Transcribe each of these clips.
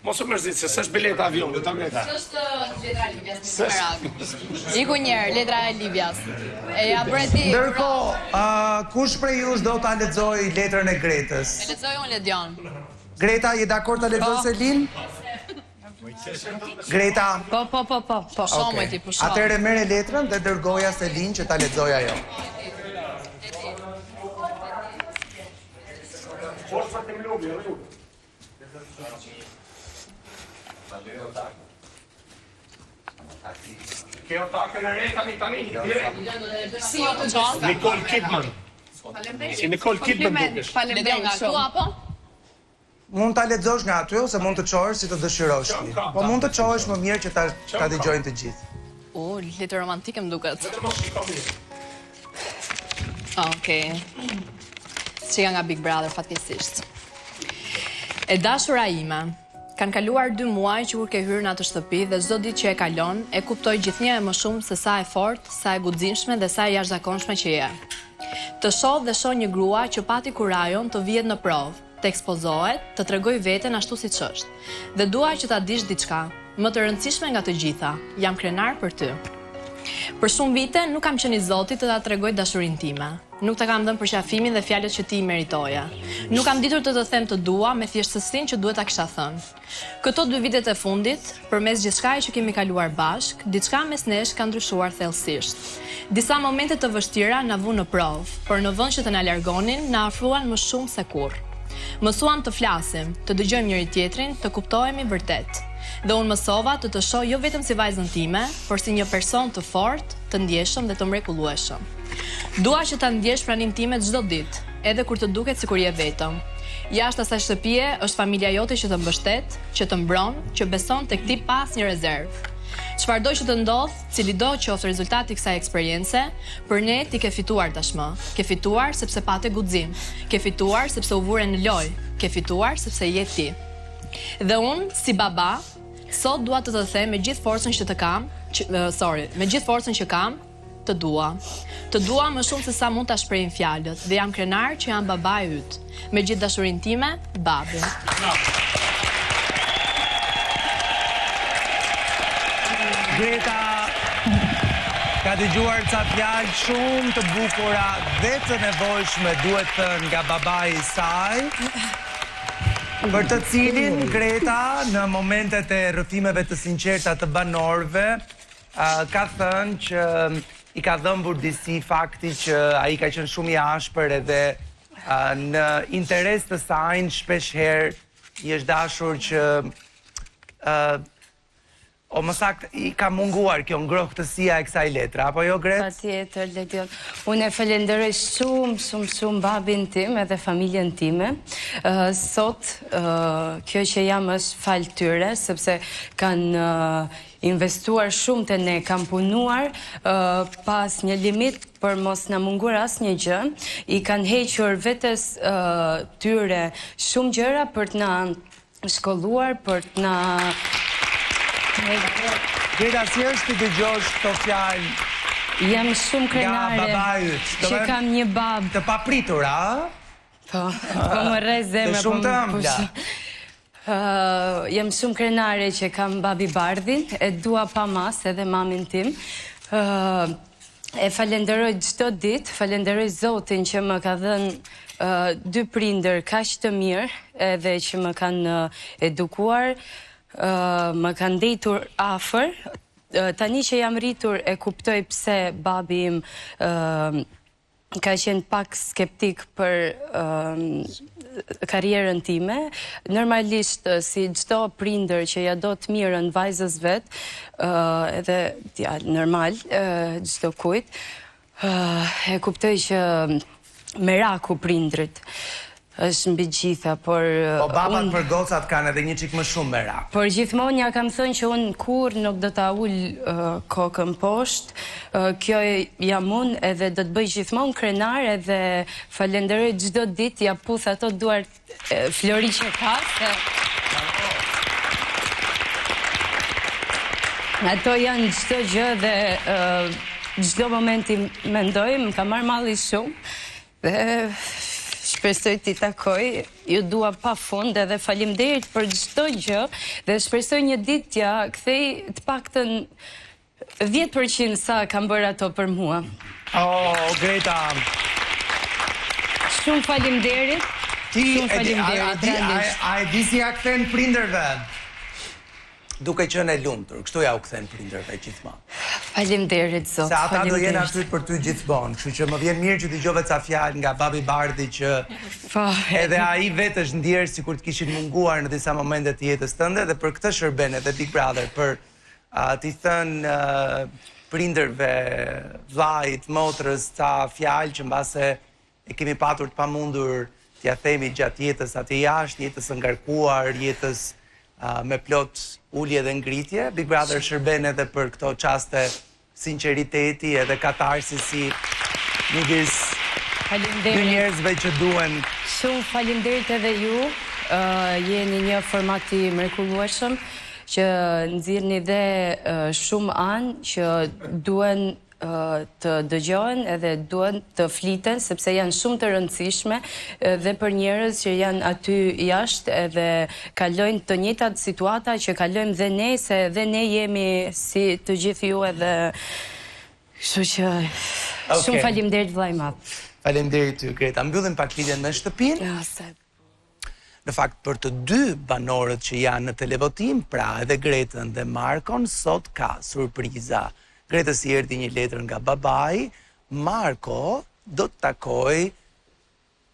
Mos u mërzit, se s'është bileta avion, do ta Greta. Është letra e Livias, merak. Iku njerë, letra e Livias. E ja breti. Ndërkohë, kush prej jush do ta lexoj letrën e Gretës? E lexoj unë Ledion. Greta, je dakord ta lexoj Selin? Greta. Po, shomë ti, po shomë. Atëherë merre letrën dhe dërgoja Selin që ta lexoj ajo. Forza të mlubi, ju. Kjo takën e re tani. Si jo të gjatë? Nicole Kidman. Si Nicole Kidman dukesh. Ledion nga këtu, apo? Mund ta lexosh nga aty ose mund të çohesh si të dëshirosh ti. Po mund të çohesh më mirë që ta dëgjojnë të gjithë. Letër romantike më duket. Okej. Çka nga Big Brother fatkeqësisht. E dashura ime, kanë kaluar 2 muaj që kur ke hyrë në atë shtëpi dhe çdo ditë që e kalon, e kuptoj gjithnjë më shumë se sa e fortë, sa e guximshme dhe sa e jashtëzakonshme që je. Të shoh dhe shoh një grua që pati kurajon të vihet në provë, të ekspozohet, të tregoj veten ashtu siç është. Dhe dua që ta dish diçka, më të rëndësishme nga të gjitha, jam krenar për ty. Për shumë vite nuk kam qenë i Zotit të ta tregoj dashurinë time. Nuk të kam dhënë përqafimin dhe fjalët që ti i meritoja. Nuk kam ditur të them të dua me thjeshtësinë që duhet ta kisha thënë. Këto 2 vitet e fundit, përmes gjithçkaje që kemi kaluar bashk, diçka mes nesh ka ndryshuar thellësisht. Disa momente të vështira na vënë në provë, por në vend që të na largonin, na afruan më shumë se kurrë. Mësuam të flasim, të dëgjojmë njëri tjetrin, të kuptohemi vërtet. Dhe unë mësova të shoh jo vetëm si vajzën time, por si një person të fortë, të ndjeshëm dhe të mrekullueshëm. Dua që ta ndjesh praninë time çdo ditë, edhe kur të duket sikur je vetëm. Jashtë asaj shtëpie është familja jote që të mbështet, që të mbron, që beson tek ti pa asnjë rezervë. Çfarëdo që të ndodh, cilido qoftë rezultati i kësaj eksperience, për ne ti ke fituar tashmë. Ke fituar sepse pate guxim. Ke fituar sepse u vure në lojë. Ke fituar sepse je ti. Dhe unë, si baba, sot dua të them me gjithë forcën që kam, të dua. Të dua më shumë se sa mund ta shprehin fjalët dhe jam krenar që jam baba i yt. Me gjithë dashurinë time, babi. Greta ka dëgjuar ca fjalë shumë të bukura dhe të nevojshme, duhet thënë, nga babai i saj. Për të cilin Greta në momentet e rrëfimeve të sinqerta të banorëve ka thënë që i ka dhënë burdisi fakti që ai ka qenë shumë i ashpër edhe në interes të saj shpesh herë i është dashur që o më saktë i ka munguar kjo ngrohtësia e kësaj letre, apo jo Gret? Patjetër, Ledion. Unë e falenderoj shumë babin tim edhe familjen time. Sot kjo që jam është fal tyre, sepse kanë investuar shumë të ne, kanë punuar pas një limit për mos në mungur asë një gjë, i kanë hequr vetes tyre shumë gjëra për të na shkolluar, për të na... Greta, si është të dëgjosh këto fjalë? Jam shumë krenare që kam një babë. Të papritur, a? Po më rrez zemra. Të shumë të ëmbla. Jam shumë krenare që kam babi Bardhin, e dua pa mas edhe mamin tim. E falenderoj çdo ditë, falenderoj Zotin që më ka dhënë 2 prindër kaq të mirë, edhe që më kanë edukuar, më kanë ndejtur afër. Tani që jam rritur e kuptoj pse babi im ka qenë pak skeptik për karrierën time. Normalisht, si çdo prindër që ja do të mirën vajzës vet, edhe normal, çdo kujt, e kuptoj që meraku prindrit është mbi gjitha, por... Po babat për gocat kanë edhe një çik më shumë merak. Por gjithmonë ja kam thënë që unë kur nuk do ta ul kokën poshtë, kjo jam unë edhe do të bëj gjithmonë krenar edhe falenderoj çdo ditë, ja puth ato duart Flori që ka, ato janë çdo gjë dhe çdo moment i mendoj, më ka marrë malli shumë dhe shpresoj t'i takoj, ju dua pa fund edhe faleminderit për çdo gjë dhe shpresoj një ditë t'ja kthej të paktën 10% sa kam bërë ato për mua. Oh, Greta. Shumë faleminderit. Shumë faleminderit. A e di si ja kthen prindërve? Duke qenë e lumtur, kështu ja u kthen prindërve gjithmonë. Faleminderit zot. Se ata do jenë aty për ty gjithmonë, kështu që më vjen mirë që dëgjova ca fjalë nga babi Bardhi që edhe ai vetë është ndjerë sikur të kishin munguar në disa momente të jetës tënde dhe për këtë shërben edhe Big Brother për t'i thënë prindërve, vllajt, motrës ca fjalë që mbase e kemi patur të pamundur t'ja themi gjatë jetës aty jashtë, jetës së ngarkuar, jetës me plot ullje dhe ngritje. Big Brother shërben edhe për këto qaste sinceriteti edhe katarsisi midis dy njerëzve që duen. Shumë faleminderit edhe ju, jeni një format i mrekullueshëm që nxirrni dhe shumë anë që duen të dëgjohen edhe duen të fliten sepse janë shumë të rëndësishme dhe për njerëz që janë aty jashtë edhe kalojnë të njëjtat situata që kalojmë dhe ne, se dhe ne jemi si të gjithë ju edhe kështu që shumë faleminderit vllai i madh. Faleminderit ty Greta. Mbyllim pak lidhjen me shtëpinë. Në fakt për të dy banorët që janë në televotim, pra edhe Gretën dhe Markon, sot ka surpriza. Gretës i erdhi një letër nga babai, Marko do të takoj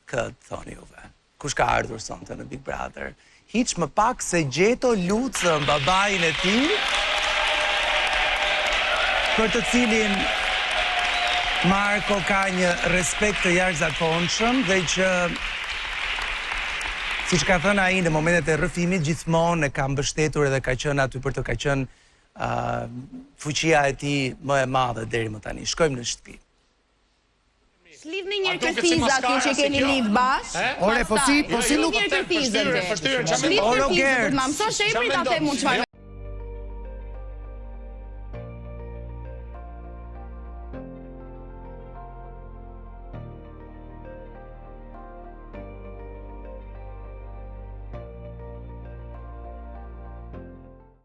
këtë thoni juve. Kush ka ardhur sonte në Big Brother? Hiç më pak se Gjeto Lucën, babain e tij, për të cilin Marko ka një respekt të jashtëzakonshëm dhe që siç ka thënë ai në momentet e rrëfimit gjithmonë e ka mbështetur edhe ka qenë aty për të ka qenë fuqia e tij më e madhe deri më tani. Shkojmë në shtëpi. Lidhni një kërthizë aty që keni lidh bashkë. Ore, po si nuk Lidhni një kërthizë. Lidhni një kërthizë, ma mësosh emrin ta them unë çfarë